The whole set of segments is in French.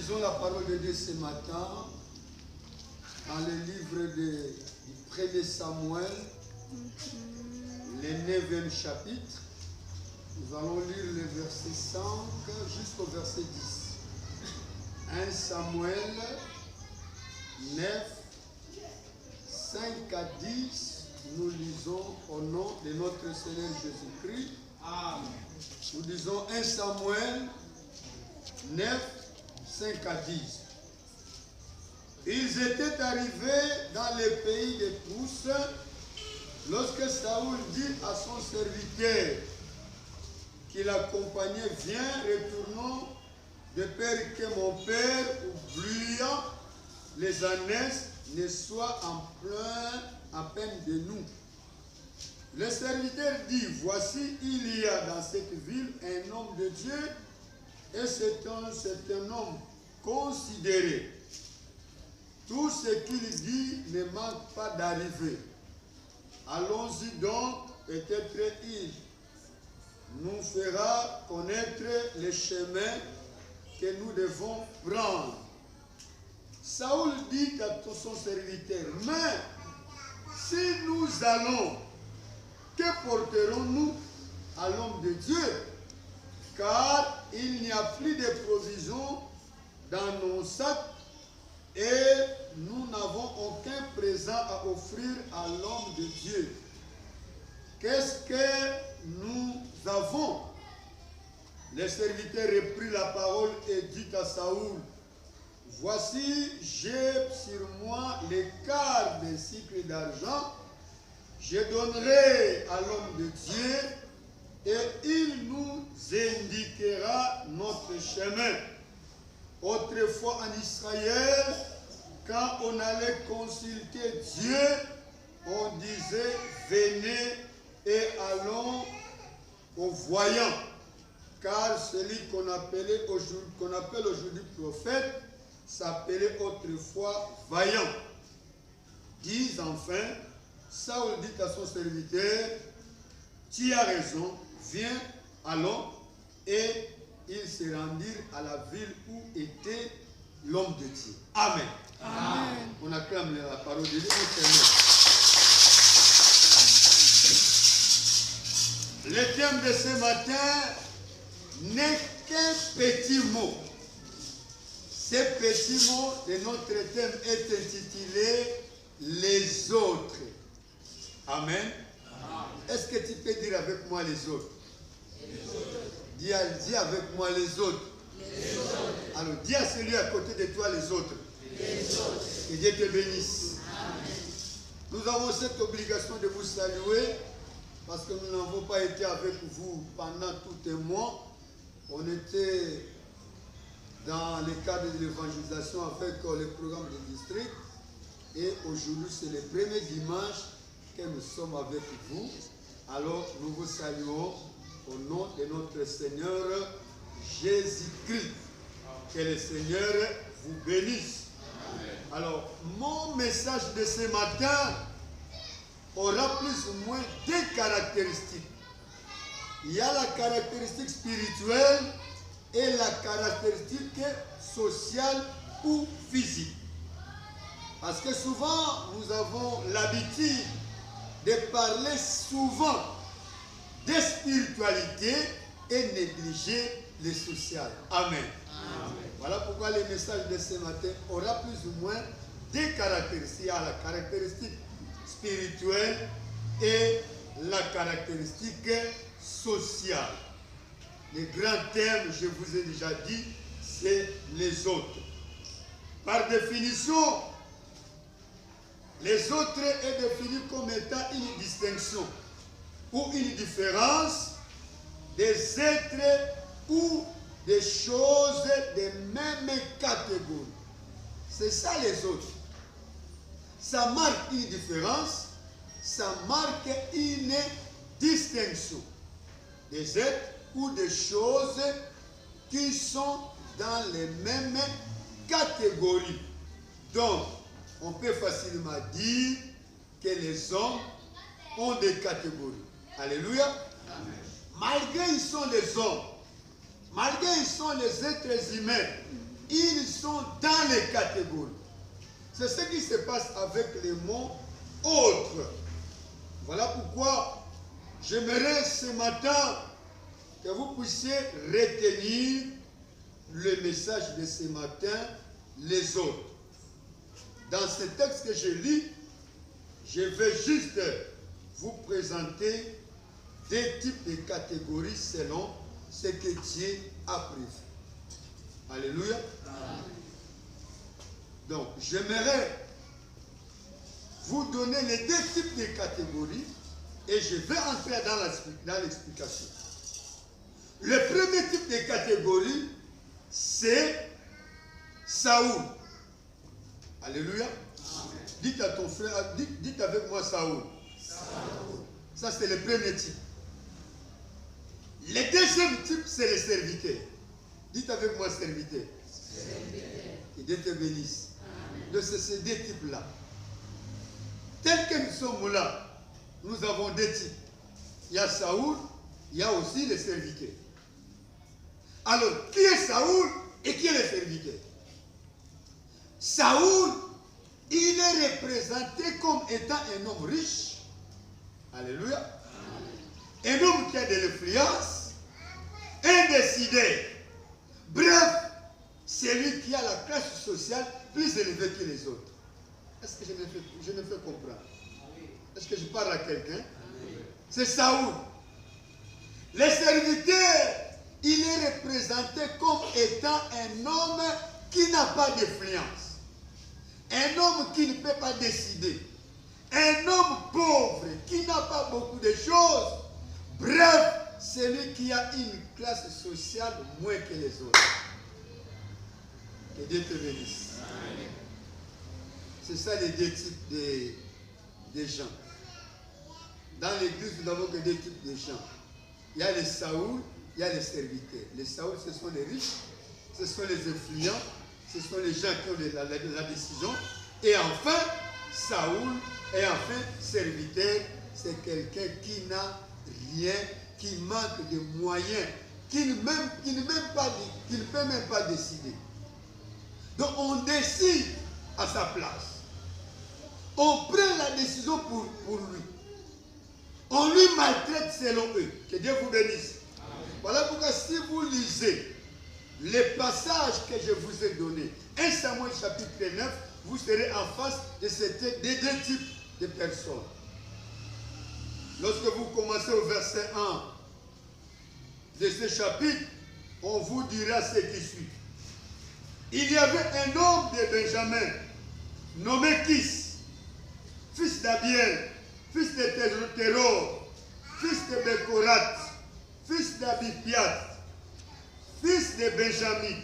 lisons la parole de Dieu ce matin dans le livre du 1er Samuel, le 9e chapitre. Nous allons lire le verset 5 jusqu'au verset 10. 1 Samuel 9, 5 à 10. Nous lisons au nom de notre Seigneur Jésus-Christ. Amen. Nous lisons 1 Samuel 9, 5 à 10. Ils étaient arrivés dans le pays des Pousses lorsque Saoul dit à son serviteur qui l'accompagnait, viens, retournons de peur que mon père, oubliant les années, ne soit en peine de nous. Le serviteur dit, voici, il y a dans cette ville un homme de Dieu, et c'est un homme considéré. Tout ce qu'il dit ne manque pas d'arriver. Allons-y donc, peut-être il nous fera connaître les chemins que nous devons prendre. Saoul dit à son serviteur, mais si nous allons, que porterons-nous à l'homme de Dieu? Car il n'y a plus de provisions dans nos sacs et nous n'avons aucun présent à offrir à l'homme de Dieu. Qu'est-ce que nous avons? Le serviteur reprit la parole et dit à Saoul, voici, j'ai sur moi le quart d'un cycle d'argent, je donnerai à l'homme de Dieu et il nous indiquera notre chemin. Autrefois en Israël, quand on allait consulter Dieu, on disait, venez et allons au voyant. Car celui qu'on appelle aujourd'hui prophète, s'appelait autrefois vaillant. Dis enfin, Saoul dit à son serviteur, tu as raison, viens, allons, et ils se rendirent à la ville où était l'homme de Dieu. Amen. Amen. On acclame la parole de Dieu. Le thème de ce matin n'est qu'un petit mot. Ce petit mot de notre thème est intitulé « Les autres ». Amen. Est-ce que tu peux dire avec moi les autres? Dis avec moi les autres. Alors, dis à celui à côté de toi les autres. Que Dieu te bénisse. Amen. Nous avons cette obligation de vous saluer parce que nous n'avons pas été avec vous pendant tout un mois. On était dans le cadre de l'évangélisation avec le programme de district. Et aujourd'hui, c'est le premier dimanche que nous sommes avec vous. Alors, nous vous saluons au nom de notre Seigneur Jésus-Christ. Que le Seigneur vous bénisse. Amen. Alors, mon message de ce matin aura plus ou moins deux caractéristiques. Il y a la caractéristique spirituelle et la caractéristique sociale ou physique. Parce que souvent, nous avons l'habitude de parler souvent de spiritualité et négliger le social. Amen. Amen. Voilà pourquoi le message de ce matin aura plus ou moins deux caractéristiques. Il y a la caractéristique spirituelle et la caractéristique sociale. Le grand terme, je vous ai déjà dit, c'est les autres. Par définition, les autres est défini comme étant une distinction ou une différence des êtres ou des choses de même catégorie. C'est ça les autres. Ça marque une différence, ça marque une distinction des êtres ou des choses qui sont dans les mêmes catégories. Donc, on peut facilement dire que les hommes ont des catégories. Alléluia. Amen. Malgré ils sont les hommes, malgré ils sont les êtres humains, ils dans les catégories. C'est ce qui se passe avec les mots autres. Voilà pourquoi j'aimerais ce matin que vous puissiez retenir le message de ce matin, les autres. Dans ce texte que je lis, je vais juste vous présenter des types de catégories selon ce que Dieu a prévu. Alléluia. Amen. Donc, j'aimerais vous donner les deux types de catégories et je vais entrer dans l'explication. Le premier type de catégorie, c'est Saoul. Alléluia. Amen. Dites à ton frère, dites avec moi Saoul. Saoul. Ça, c'est le premier type. Le deuxième type, c'est le serviteur. Dites avec moi serviteur. Et Dieu te bénisse. De ces deux types-là. Tels que nous sommes là, nous avons deux types. Il y a Saoul, il y a aussi les serviteurs. Alors, qui est Saoul et qui est le serviteur? Saoul, il est représenté comme étant un homme riche. Alléluia. Un homme qui a de l'influence, un décideur. Bref, c'est lui qui a la classe sociale plus élevée que les autres. Est-ce que je me fais comprendre? Est-ce que je parle à quelqu'un? C'est Saoul. Le serviteur, il est représenté comme étant un homme qui n'a pas d'influence. Un homme qui ne peut pas décider. Un homme pauvre qui n'a pas beaucoup de choses. Bref, celui qui a une classe sociale moins que les autres. Que Dieu te bénisse. C'est ça les deux types de gens. Dans l'église, nous n'avons que deux types de gens. Il y a les Saoul, il y a les serviteurs. Les Saoul, ce sont les riches, ce sont les influents, ce sont les gens qui ont la décision. Et enfin, Saoul, et enfin, serviteur, c'est quelqu'un qui n'a rien, qui manque de moyens, qui ne peut même pas décider. Donc on décide à sa place. On prend la décision pour lui. On lui maltraite selon eux. Que Dieu vous bénisse. Amen. Voilà pourquoi si vous lisez les passages que je vous ai donnés, 1 Samuel chapitre 9, vous serez en face de ces deux types de personnes. Lorsque vous commencez au verset 1 de ce chapitre, on vous dira ce qui suit. Il y avait un homme de Benjamin, nommé Kis, fils d'Abiel, fils de Teror, fils de Bekorat, fils d'Abipiat, fils de Benjamin.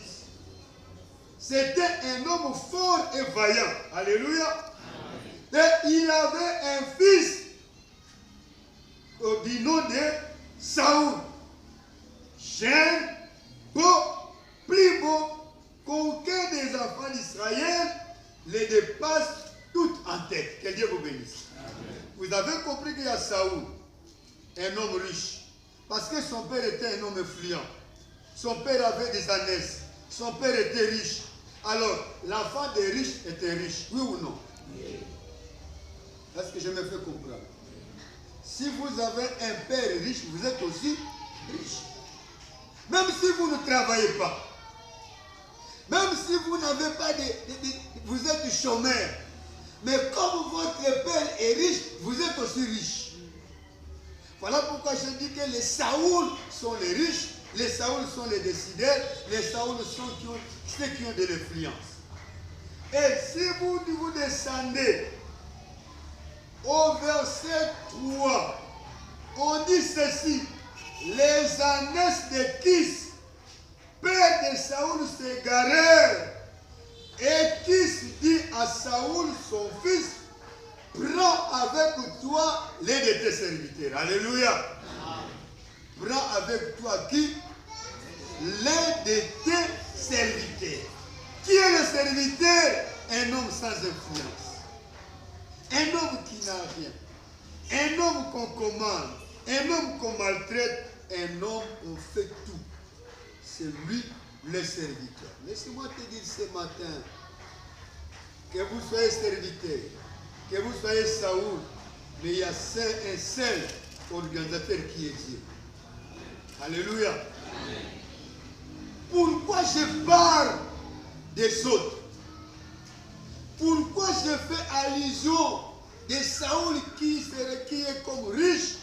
C'était un homme fort et vaillant. Alléluia. Et il avait un fils du nom de Saoul. Jeune, beau, plus beau qu'aucun des enfants d'Israël les dépasse toutes en tête. Que Dieu vous bénisse. Amen. Vous avez compris qu'il y a Saoul, un homme riche, parce que son père était un homme influent. Son père avait des ânesses. Son père était riche. Alors, l'enfant des riches était riche. Oui ou non? Oui. Est-ce que je me fais comprendre? Si vous avez un père riche, vous êtes aussi riche. Même si vous ne travaillez pas, même si vous n'avez pas vous êtes chômeur, mais comme votre père est riche, vous êtes aussi riche. Voilà pourquoi je dis que les Saoul sont les riches, les Saoul sont les décideurs, les Saoul sont ceux qui ont de l'influence. Et si vous descendez au verset 3, on dit ceci: les ânesses de Kis, père de Saoul, s'égarèrent. Et Kis dit à Saoul, son fils, prends avec toi l'un de tes serviteurs. Alléluia. Prends avec toi qui? L'un de tes serviteurs. Qui est le serviteur? Un homme sans influence. Un homme qui n'a rien. Un homme qu'on commande. Un homme qu'on maltraite. Un homme qu'on fait tout. C'est lui le serviteur. Laisse-moi te dire ce matin, que vous soyez serviteur, que vous soyez Saoul, mais il y a un seul organisateur qui est Dieu. Alléluia. Amen. Pourquoi je parle des autres? Pourquoi je fais allusion de Saoul qui est comme riche?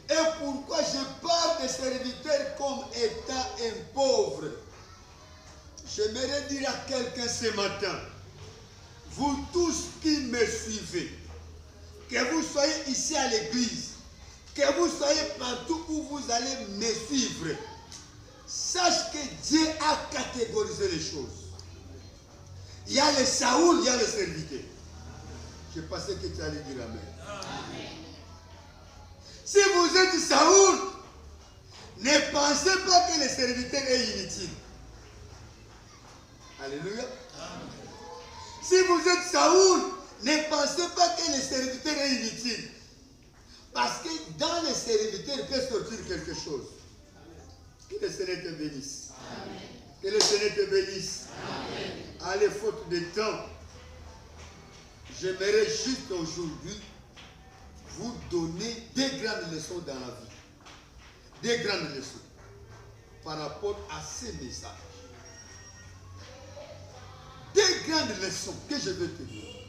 Et pourquoi je parle des serviteurs comme étant un pauvre? J'aimerais dire à quelqu'un ce matin, vous tous qui me suivez, que vous soyez ici à l'église, que vous soyez partout où vous allez me suivre, sache que Dieu a catégorisé les choses. Il y a le Saoul, il y a le serviteur. Je pensais que tu allais dire Amen. Amen. Si vous êtes Saoul, ne pensez pas que le serviteur est inutile. Alléluia. Amen. Si vous êtes Saoul, ne pensez pas que le serviteur est inutile. Parce que dans le serviteur, il peut sortir quelque chose. Que le Seigneur te bénisse. Amen. Que le Seigneur te bénisse. Amen. Allez, faute de temps, j'aimerais juste aujourd'hui vous donner des grandes leçons dans la vie. Des grandes leçons par rapport à ces messages. Des grandes leçons que je veux te dire.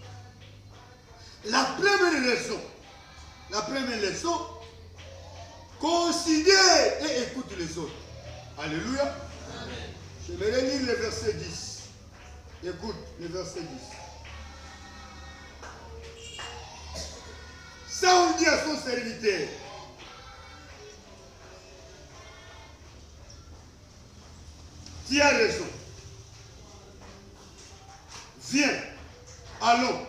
La première leçon, considère et écoute les autres. Alléluia. Amen. Je vais lire le verset 10. Écoute le verset 10. Saoul dit à son serviteur, tu as raison. Viens, allons.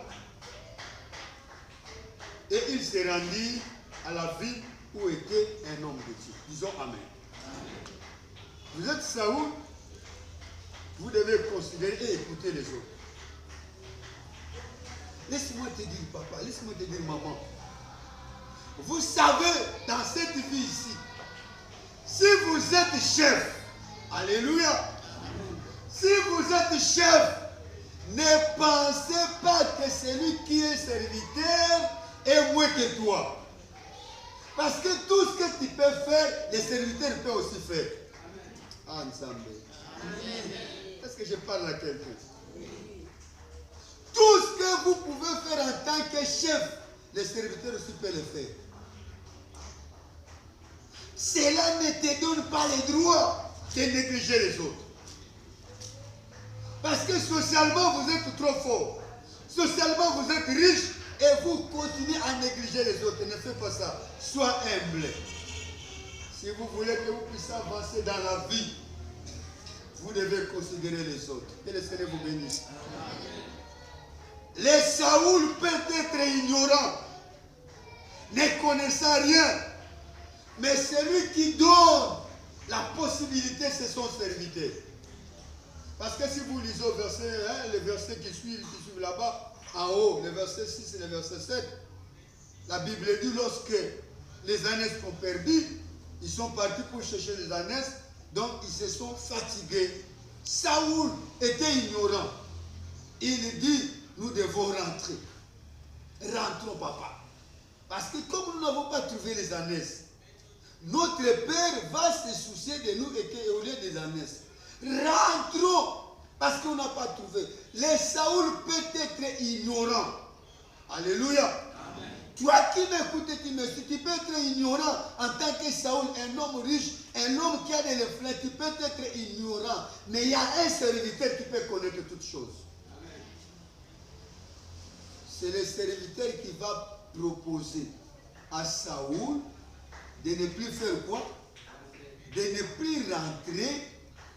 Et il se rendit à la ville où était un homme de Dieu. Disons Amen. Vous êtes Saoul, vous devez considérer et écouter les autres. Laisse-moi te dire, papa, laisse-moi te dire, maman. Vous savez, dans cette vie ici, si vous êtes chef, alléluia, si vous êtes chef, ne pensez pas que celui qui est serviteur est moins que toi. Parce que tout ce que tu peux faire, les serviteurs peuvent aussi faire. Amen. Ensemble. Est-ce que je parle à quelqu'un? Tout ce que vous pouvez faire en tant que chef, les serviteurs aussi peuvent le faire. Cela ne te donne pas le droit de négliger les autres. Parce que socialement, vous êtes trop fort. Socialement, vous êtes riche et vous continuez à négliger les autres. Ne faites pas ça. Sois humble. Si vous voulez que vous puissiez avancer dans la vie, vous devez considérer les autres. Que le Seigneur vous bénisse. Les Saoul peut être ignorant, ne connaissant rien. Mais celui qui donne la possibilité, c'est son serviteur. Parce que si vous lisez au verset 1, les versets qui suivent là-bas, en haut, les versets 6 et les versets 7, la Bible dit lorsque les ânes sont perdus, ils sont partis pour chercher les ânes, donc ils se sont fatigués. Saoul était ignorant. Il dit, nous devons rentrer. Rentrons, papa. Parce que comme nous n'avons pas trouvé les ânes, notre Père va se soucier de nous et au lieu des ânes. Rentrons, parce qu'on n'a pas trouvé. Les Saoul peut être ignorant. Alléluia. Amen. Toi qui m'écoutes et qui me suis, tu peux être ignorant en tant que Saoul, un homme riche, un homme qui a des reflets, tu peux être ignorant. Mais il y a un serviteur qui peut connaître toutes choses. C'est le serviteur qui va proposer à Saoul de ne plus faire quoi? De ne plus rentrer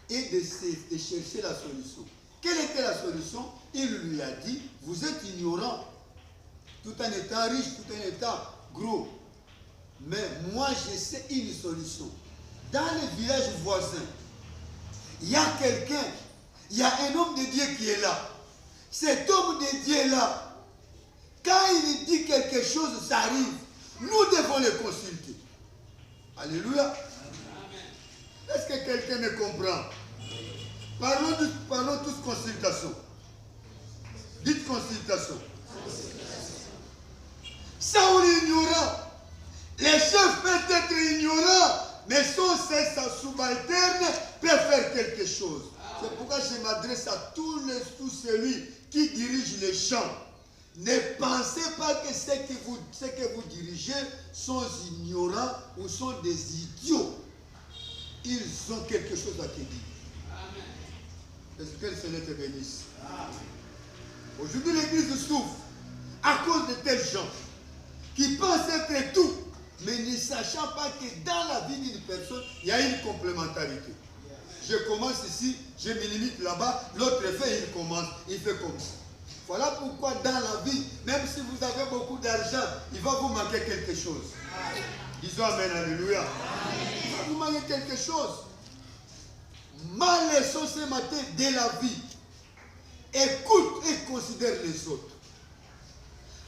et de chercher la solution. Quelle était la solution? Il lui a dit, vous êtes ignorant, tout en étant riche, tout en étant gros. Mais moi, je sais une solution. Dans le village voisin, il y a quelqu'un, il y a un homme de Dieu qui est là. Cet homme de Dieu-là, quand il dit quelque chose, ça arrive. Nous devons le consulter. Alléluia. Est-ce que quelqu'un me comprend? Parlons tous consultation. Dites consultation. Saoul ignorant. Les chefs peuvent être ignorants, mais son subalterne peut faire quelque chose. C'est pourquoi je m'adresse à tout celui qui dirige les champs. Ne pensez pas que ceux que vous dirigez sont ignorants ou sont des idiots. Ils ont quelque chose à te dire. Est-ce que le Seigneur te bénisse? Aujourd'hui, l'Église souffre à cause de tels gens qui pensent être tout, mais ne sachant pas que dans la vie d'une personne, il y a une complémentarité. Je commence ici, je me limite là-bas, l'autre fait, il commence, il fait comme ça. Voilà pourquoi dans la vie, même si vous avez beaucoup d'argent, il va vous manquer quelque chose. Disons Amen, Alléluia. Il va vous manquer quelque chose. Ma leçon ce matin de la vie, écoute et considère les autres.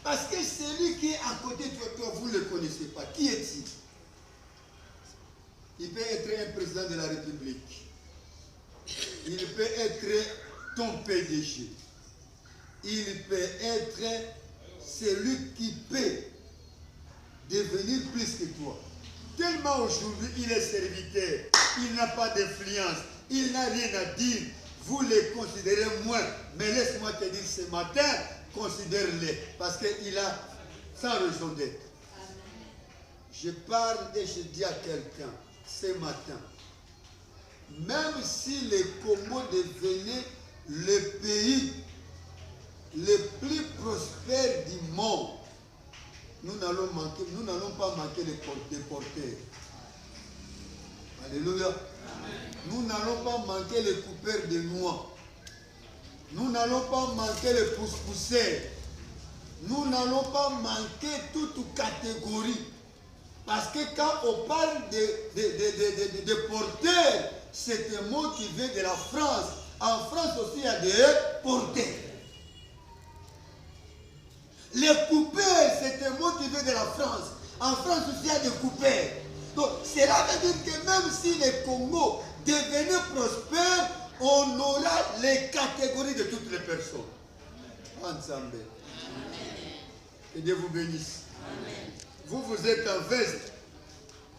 Parce que celui qui est à côté de toi, vous ne le connaissez pas. Qui est-il? Il peut être un président de la République. Il peut être ton PDG. Il peut être celui qui peut devenir plus que toi. Tellement aujourd'hui, il est serviteur. Il n'a pas d'influence. Il n'a rien à dire. Vous les considérez moins. Mais laisse-moi te dire ce matin, considère-les. Parce qu'il a sans raison d'être. Je parle et je dis à quelqu'un ce matin, même si le Congo devenait le pays le plus prospère du monde, nous n'allons pas manquer des porteurs. Alléluia. Nous n'allons pas manquer les coupeurs de noix. Nous n'allons pas manquer les pousse-pousseurs. Nous n'allons pas manquer toute catégorie. Parce que quand on parle de porteurs, c'est un mot qui vient de la France. En France aussi, il y a des porteurs. Les coupeurs, c'est un mot qui vient de la France. En France aussi, il y a des coupeurs. Donc, cela veut dire que même si le Congo devenait prospère, on aura les catégories de toutes les personnes. Ensemble. Que Dieu vous bénisse. Amen. Vous êtes en veste.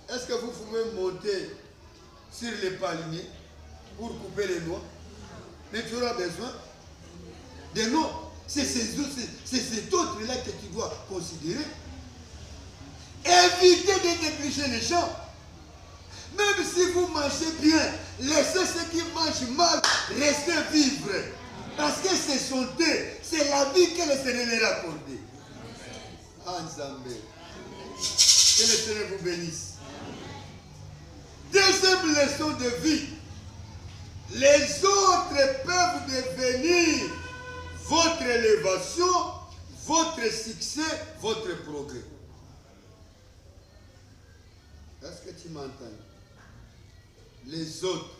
Est-ce que vous pouvez monter sur les palmiers pour couper les noix? Mais tu auras besoin de noix. C'est cet autre-là que tu dois considérer. Évitez de négliger les gens. Même si vous mangez bien, laissez ceux qui mangent mal rester vivre. Parce que c'est santé, c'est la vie que le Seigneur leur a accordée. Ensemble. Que le Seigneur vous bénisse. Deuxième leçon de vie. Les autres peuvent devenir votre élévation, votre succès, votre progrès. Est-ce que tu m'entends? Les autres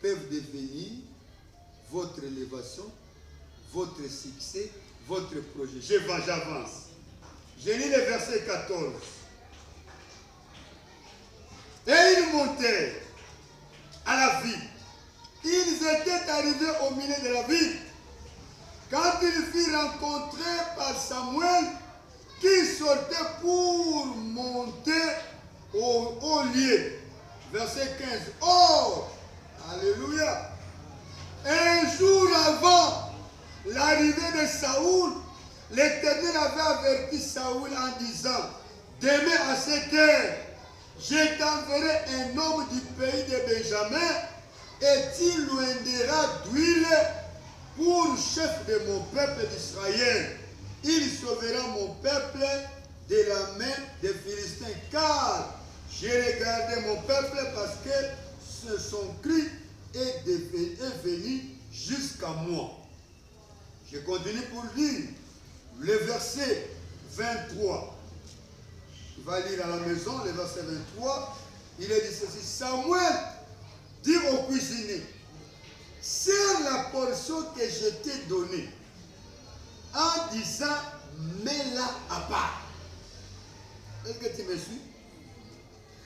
peuvent devenir votre élévation, votre succès, votre projet. J'avance. Je lis le verset 14. Et ils montèrent à la ville. Ils étaient arrivés au milieu de la ville. Quand ils furent rencontrés par Samuel, qui sortait pour monter au lieu. Verset 15. Oh, alléluia. Un jour avant l'arrivée de Saoul, l'Éternel avait averti Saoul en disant, demain à cette heure, je t'enverrai un homme du pays de Benjamin et tu l'oindras d'huile pour chef de mon peuple d'Israël. Il sauvera mon peuple de la main des Philistins, car j'ai regardé mon peuple parce que son cri est venu jusqu'à moi. Je continue pour lire le verset 23. Il va lire à la maison le verset 23. Il est dit ceci. Samuel dit au cuisinier, serre la portion que je t'ai donnée, en disant, mets-la à part. Est-ce que tu me suis?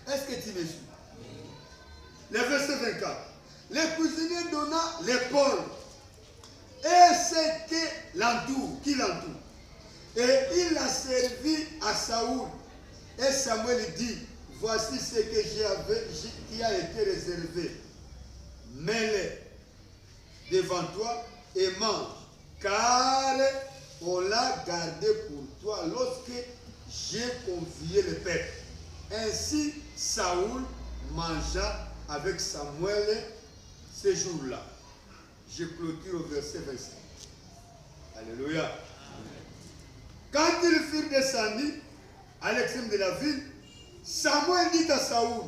Est-ce que tu me suis? Le verset 24. Le cuisinier donna l'épaule. Et c'était l'entoure. Qui l'entoure? Et il a servi à Saoul. Et Samuel dit, voici ce que qui a été réservé. Mets-les devant toi et mange, car on l'a gardé pour toi lorsque j'ai convié le peuple. Ainsi, Saoul mangea avec Samuel ce jour-là. Je clôture au verset 25. Alléluia. Quand ils furent descendus à l'extrême de la ville, Samuel dit à Saoul,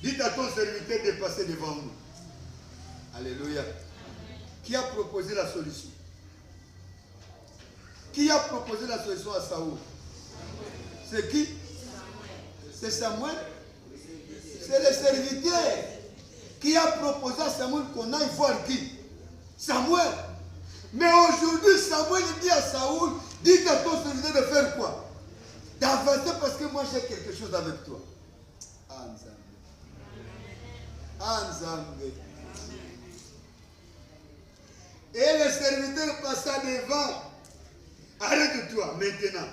dites à ton serviteur de passer devant nous. Alléluia. Qui a proposé la solution? Qui a proposé la solution à Saoul? C'est qui? C'est Samuel. C'est le serviteur qui a proposé à Samuel qu'on aille voir qui? Samuel. Mais aujourd'hui, Samuel dit à Saoul, dites à ton serviteur de faire quoi? D'avancer parce que moi j'ai quelque chose avec toi. Anzambe. Et le serviteur passa devant. Arrête-toi maintenant.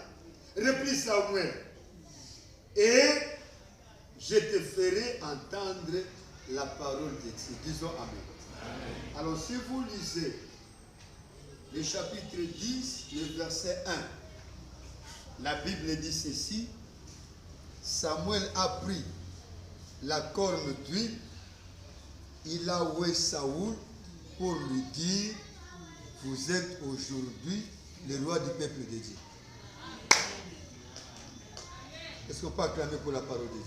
Replie Samuel. Et je te ferai entendre la parole de Dieu. Disons Amen. Alors si vous lisez le chapitre 10, le verset 1, la Bible dit ceci. Samuel a pris la corne d'huile, il a oué Saoul pour lui dire, vous êtes aujourd'hui le roi du peuple de Dieu. Est-ce qu'on peut acclamer pour la parole de Dieu?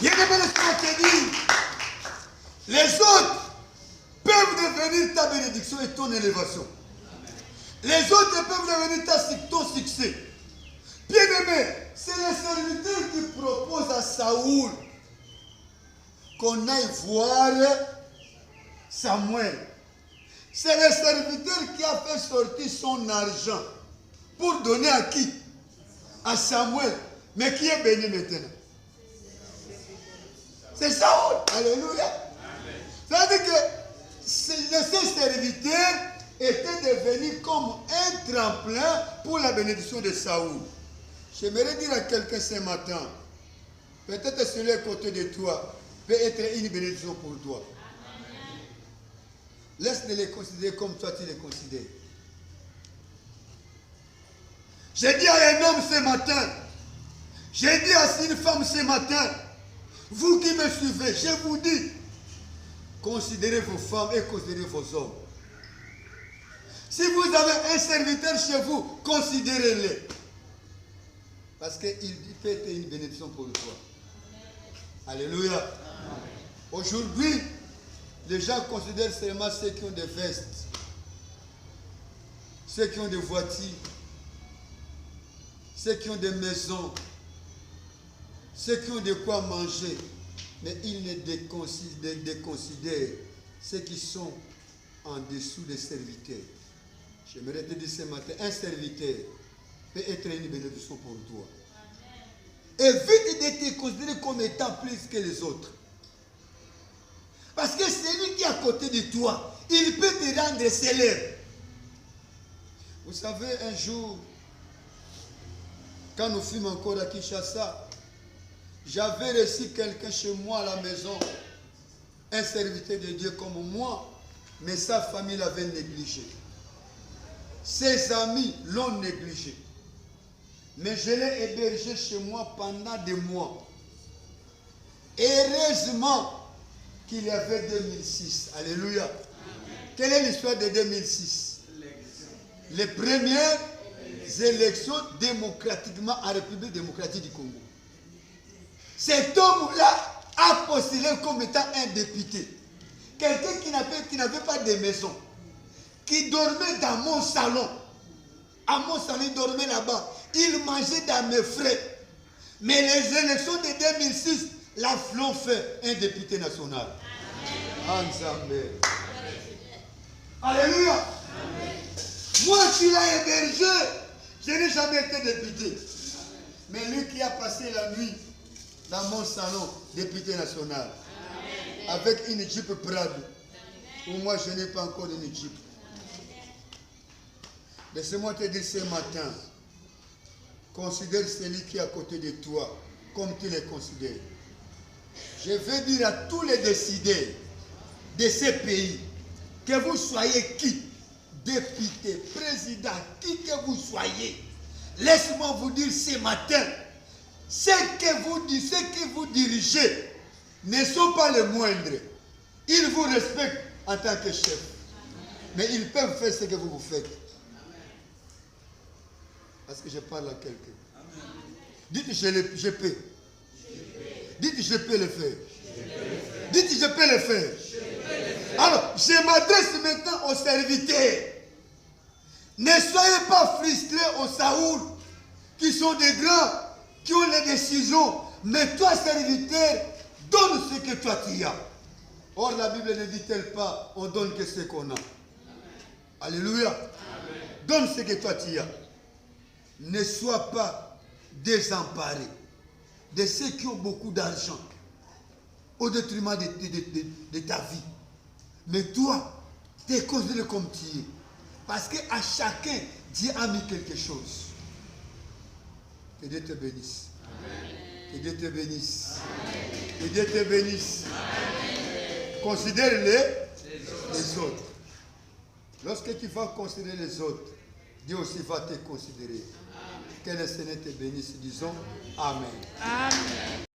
Bien-aimé, laisse-moi te dire, les autres peuvent devenir ta bénédiction et ton élévation. Les autres peuvent devenir ton succès. Bien-aimé, c'est le serviteur qui propose à Saoul qu'on aille voir Samuel. C'est le serviteur qui a fait sortir son argent pour donner à qui? À Samuel. Mais qui est béni maintenant? C'est Saoul. Alléluia. C'est-à-dire que ce serviteur était devenu comme un tremplin pour la bénédiction de Saoul. J'aimerais dire à quelqu'un ce matin, peut-être celui à côté de toi peut être une bénédiction pour toi. Laisse-les les considérer comme toi tu les considères. J'ai dit à un homme ce matin, j'ai dit à une femme ce matin, vous qui me suivez, je vous dis, considérez vos femmes et considérez vos hommes. Si vous avez un serviteur chez vous, considérez-le. Parce qu'il peut être une bénédiction pour toi. Alléluia. Aujourd'hui, les gens considèrent seulement ceux qui ont des vestes, ceux qui ont des voitures, ceux qui ont des maisons, ceux qui ont de quoi manger. Mais ils ne déconsidèrent ceux qui sont en dessous des serviteurs. J'aimerais te dire ce matin, un serviteur peut être une bénédiction pour toi. Évite de te considérer comme étant plus que les autres. Parce que celui qui est à côté de toi, il peut te rendre célèbre. Vous savez, un jour, quand nous fûmes encore à Kinshasa, j'avais reçu quelqu'un chez moi à la maison, un serviteur de Dieu comme moi, mais sa famille l'avait négligé. Ses amis l'ont négligé. Mais je l'ai hébergé chez moi pendant des mois. Heureusement qu'il y avait 2006. Alléluia. Amen. Quelle est l'histoire de 2006? Les premières élections démocratiquement en République démocratique du Congo. Cet homme-là a postulé comme étant un député. Quelqu'un qui n'avait pas de maison. Qui dormait dans mon salon. À mon salon, il dormait là-bas. Il mangeait dans mes frais. Mais les élections de 2006 l'ont fait un député national. Amen. Alléluia. Amen. Moi qui l'ai hébergé, je n'ai jamais été député. Mais lui qui a passé la nuit dans mon salon, député national. Amen. Avec une Jeep Prado. Pour moi, je n'ai pas encore une Jeep. Laissez-moi te dire ce matin, considère celui qui est à côté de toi comme tu les considères. Je veux dire à tous les décideurs de ces pays, que vous soyez qui, député, président, qui que vous soyez, laisse-moi vous dire ce matin, ce que vous dirigez ne sont pas les moindres. Ils vous respectent en tant que chef. Mais ils peuvent faire ce que vous faites. Parce que je parle à quelqu'un. Dites je peux. Dites je peux le faire. Dites je peux le faire. Alors, je m'adresse maintenant aux serviteurs. Ne soyez pas frustrés au Saoul, qui sont des grands, qui ont les décisions. Mais toi, serviteur, donne ce que toi tu as. Or, la Bible ne dit-elle pas, on donne que ce qu'on a. Alléluia. Amen. Donne ce que toi tu as. Ne sois pas désemparé de ceux qui ont beaucoup d'argent au détriment de ta vie. Mais toi, tu es considéré comme tu es. Parce qu'à chacun, Dieu a mis quelque chose. Que Dieu te bénisse. Amen. Que Dieu te bénisse. Amen. Que Dieu te bénisse. Amen. Considère les autres. Lorsque tu vas considérer les autres, Dieu aussi va te considérer. Amen. Que le Seigneur te bénisse. Disons Amen. Amen.